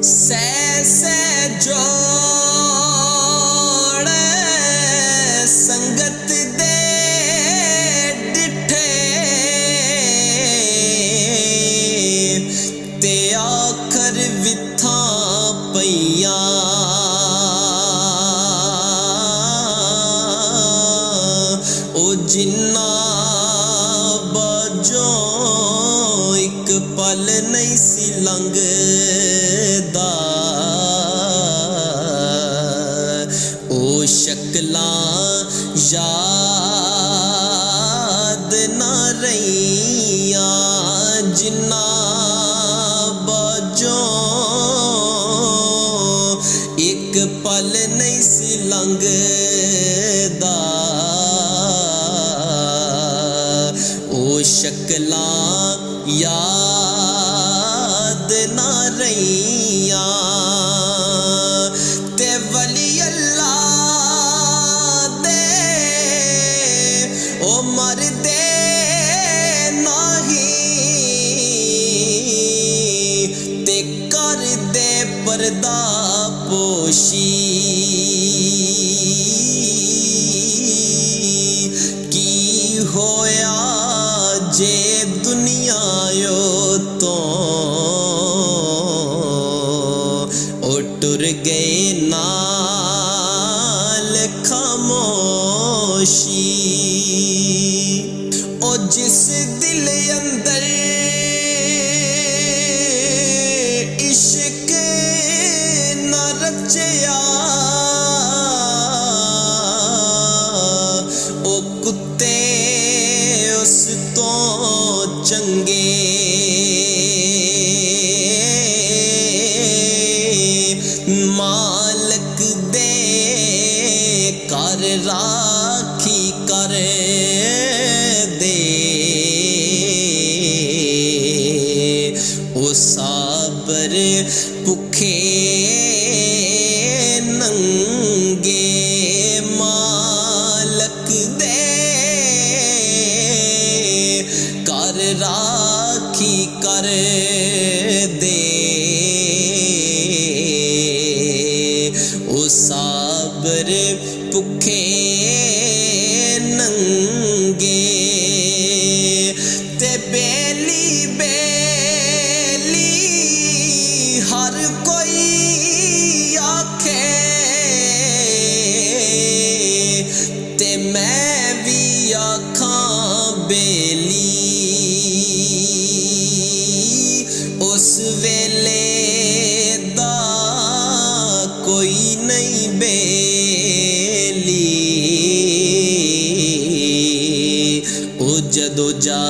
ਸਹਿ ਸਹਿ ਜੋੜ ਸੰਗਤ ਦੇ ਡਿਠੇ ਤੇ ਆਖਰ ਵਿਥਾਂ ਪਈਆਂ ਉਹ ਜਿਨ੍ਹਾਂ ਬਾਝੋਂ ਇੱਕ ਪਲ ਨਹੀਂ ਸੀ ਲੰਘਦਾ ਉਹ ਸ਼ਕਲਾਂ ਯਾਦ ਨਾ ਰਹੀਆਂ ਜਿਨ੍ਹਾਂ ਬਾਝੋਂ ਇੱਕ ਪਲ ਨਹੀਂ ਸੀ ਲੰਘਦਾ ਉਹ ਸ਼ਕਲਾਂ ਯਾਦ ਨਾ ਰਹੀਆਂ ਤੇ ਵਲੀ ਅੱਲਾ ਦੇ ਉਹ ਮਰਦੇ ਨਹੀਂ ਤੇ ਕਰਦੇ ਪਰਦਾ ਪੋਸ਼ੀ ਕੀ ਹੋਇਆ ਜੇ ਦੁਨੀਆ ਤੋਂ ਉਹ ਟੁਰ ਗਏ ਨਾਲ ਖਾਮੋਸ਼ੀ ਉਹ ਜਿਸ ਦਿਲ ਅੰਦਰ ਇਸ਼ਕ ਨਾ ਰਚਿਆ ਉਹ ਕੁੱਤੇ ਉਸ ਤੋਂ ਚੰਗੇ ਮਾਲਕ ਦੇ ਘਰ ਰਾਖੀ ਕਰਦੇ ਉਹ ਸਾਬਰ ਭੁੱਖੇ ਨੰਗੇ ਮਾਲਕ ਦੇ ਘਰ ਰਾਖੀ ਕਰਦੇ ਉਹ ਸਾਬਰ ਭੁੱਖੇ ਨੰਗੇ ਤੇ ਬੇਲੀ ਬੇਲੀ ਹਰ ਕੋਈ ਆਖੇ ਤੇ ਮੈਂ ਵੀ ਆਖਾਂ ਬੇਲੀ ਉਸ ਵੇਲੇ ਦਾ ਕੋਈ ਨਹੀਂ ਬੇਲੀ ਉਹ ਜਦੋਂ ਜਾ